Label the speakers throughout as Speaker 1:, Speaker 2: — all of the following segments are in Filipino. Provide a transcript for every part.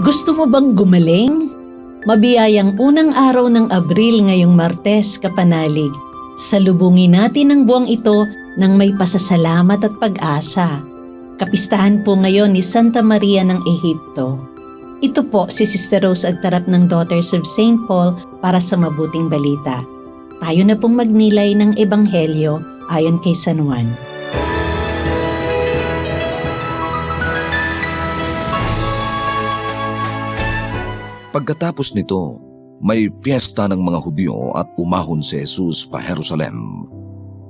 Speaker 1: Gusto mo bang gumaling? Mabiyayang unang araw ng Abril ngayong Martes, kapanalig. Salubungin natin ang buwang ito ng may pasasalamat at pag-asa. Kapistahan po ngayon ni Santa Maria ng Ehipto. Ito po si Sister Rose Agtarap ng Daughters of St. Paul para sa mabuting balita. Tayo na pong magnilay ng Ebanghelyo ayon kay San Juan.
Speaker 2: Pagkatapos nito, may piyesta ng mga Hudyo at umahon si Jesus pa Jerusalem.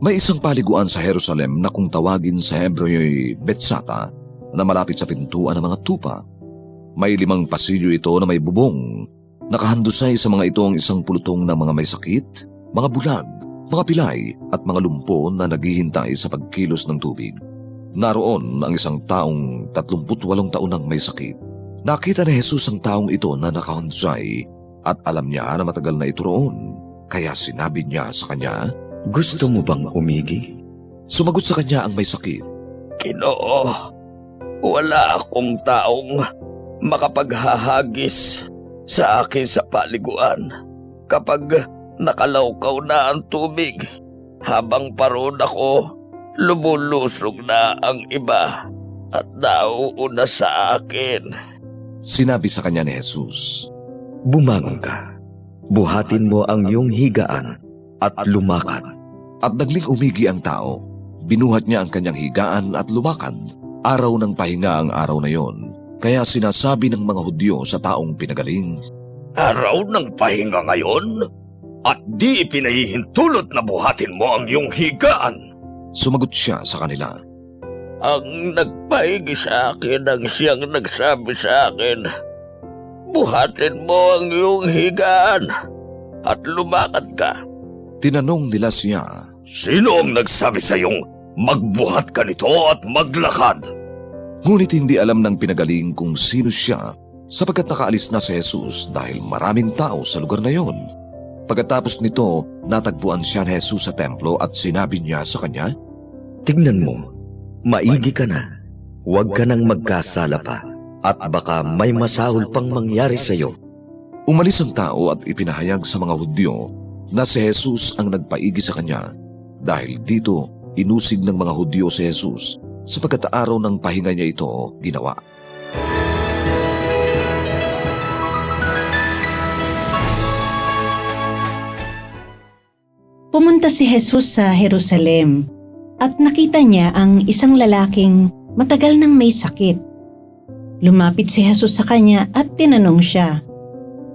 Speaker 2: May isang paliguan sa Jerusalem na kung tawagin sa Hebreo'y Betsata na malapit sa pintuan ng mga tupa. May 5 pasilyo ito na may bubong. Nakahandusay sa mga ito ang isang pulutong ng mga may sakit, mga bulag, mga pilay at mga lumpo na naghihintay sa pagkilos ng tubig. Naroon ang isang taong 38 taon nang may sakit. Nakita ni Jesus ang taong ito na nakahandusay at alam niya na matagal na ito roon. Kaya sinabi niya sa kanya,
Speaker 3: "Gusto mo bang umigi?"
Speaker 2: Sumagot sa kanya ang may sakit,
Speaker 3: "Ginoo, wala akong taong makapaghahagis sa akin sa paliguan kapag nakalawkaw na ang tubig. Habang paroon ako, lumulusog na ang iba at nauuna sa akin."
Speaker 2: Sinabi sa kanya ni Jesus,
Speaker 3: "Bumangon ka, buhatin mo ang iyong higaan at lumakad."
Speaker 2: At nagling umigi ang tao. Binuhat niya ang kanyang higaan at lumakad. Araw ng pahinga ang araw na yon. Kaya sinasabi ng mga Hudyo sa taong pinagaling,
Speaker 3: "Araw ng pahinga ngayon? At di pinahihintulot na buhatin mo ang iyong higaan?"
Speaker 2: Sumagot siya sa kanila,
Speaker 3: "Ang nagpahingi sa akin ang siyang nagsabi sa akin, buhatin mo ang iyong higaan at lumakad ka."
Speaker 2: Tinanong nila siya,
Speaker 3: "Sino ang nagsabi sa iyong magbuhat ka nito at maglakad?"
Speaker 2: Ngunit hindi alam ng pinagaling kung sino siya sapagkat nakaalis na si Jesus dahil maraming tao sa lugar na yon. Pagkatapos nito, natagpuan siya ni Jesus sa templo at sinabi niya sa kanya,
Speaker 4: "Tignan mo, maigi ka na. Huwag ka nang magkasala pa at baka may masahol pang mangyari sa iyo."
Speaker 2: Umalis ang tao at ipinahayag sa mga Hudyo na si Jesus ang nagpaigi sa kanya. Dahil dito, inusig ng mga Hudyo si Jesus sapagkat araw ng pahinga niya ito ginawa.
Speaker 1: Pumunta si Jesus sa Jerusalem at nakita niya ang isang lalaking matagal nang may sakit. Lumapit si Jesus sa kanya at tinanong siya,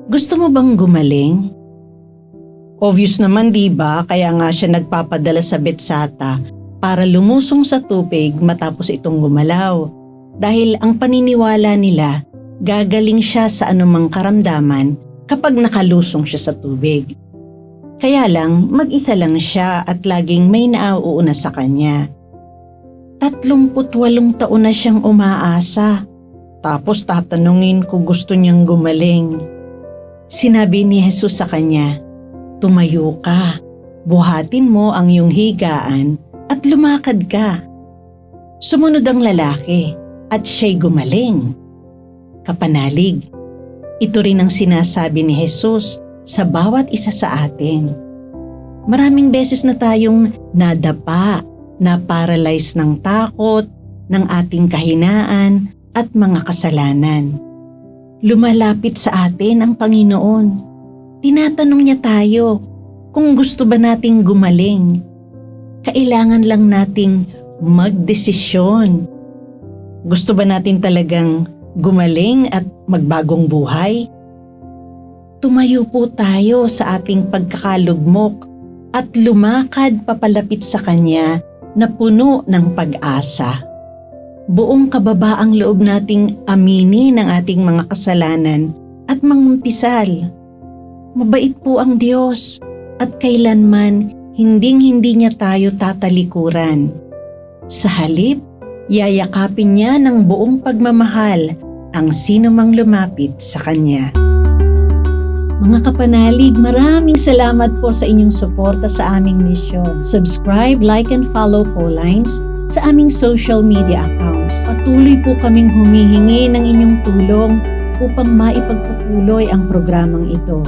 Speaker 1: "Gusto mo bang gumaling?" Obvious naman, di ba? Kaya nga siya nagpapadala sa Betsata para lumusong sa tubig matapos itong gumalaw. Dahil ang paniniwala nila, gagaling siya sa anumang karamdaman kapag nakalusong siya sa tubig. Kaya lang, mag-isa lang siya at laging may naauuna sa kanya. 38 taon na siyang umaasa. Tapos tatanungin kung gusto niyang gumaling. Sinabi ni Jesus sa kanya, "Tumayo ka, buhatin mo ang iyong higaan at lumakad ka." Sumunod ang lalaki at siya'y gumaling. Kapanalig, ito rin ang sinasabi ni Jesus sa bawat isa sa atin. Maraming beses na tayong nadapa, na-paralyze ng takot, ng ating kahinaan at mga kasalanan. Lumalapit sa atin ang Panginoon. Tinatanong niya tayo kung gusto ba nating gumaling. Kailangan lang nating magdesisyon. Gusto ba natin talagang gumaling at magbagong buhay? Tumayo po tayo sa ating pagkakalugmok at lumakad papalapit sa Kanya na puno ng pag-asa. Buong kababaang loob nating aminin ang ating mga kasalanan at mangumpisal. Mabait po ang Diyos at kailanman hinding-hindi niya tayo tatalikuran. Sa halip, yayakapin niya ng buong pagmamahal ang sino mang lumapit sa Kanya. Mga kapanalig, maraming salamat po sa inyong suporta sa aming misyon. Subscribe, like, and follow po Lines sa aming social media accounts. Patuloy po kaming humihingi ng inyong tulong upang maipagpatuloy ang programang ito.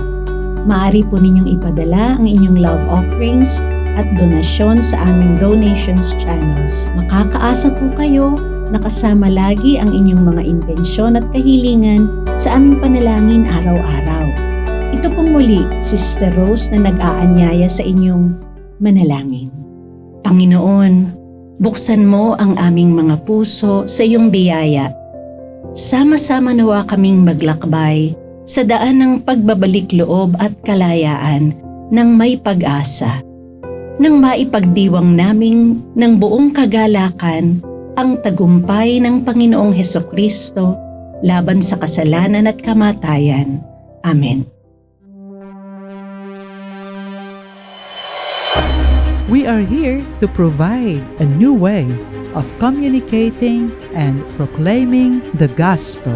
Speaker 1: Maaari po ninyong ipadala ang inyong love offerings at donasyon sa aming donations channels. Makakaasa po kayo na kasama lagi ang inyong mga intensyon at kahilingan sa aming panalangin araw-araw. Ito pong muli, Sister Rose na nag-aanyaya sa inyong manalangin. Panginoon, buksan mo ang aming mga puso sa iyong biyaya. Sama-sama nawa kaming maglakbay sa daan ng pagbabalik loob at kalayaan ng may pag-asa. Nang maipagdiwang naming ng buong kagalakan ang tagumpay ng Panginoong Hesukristo laban sa kasalanan at kamatayan. Amen.
Speaker 5: We are here to provide a new way of communicating and proclaiming the gospel.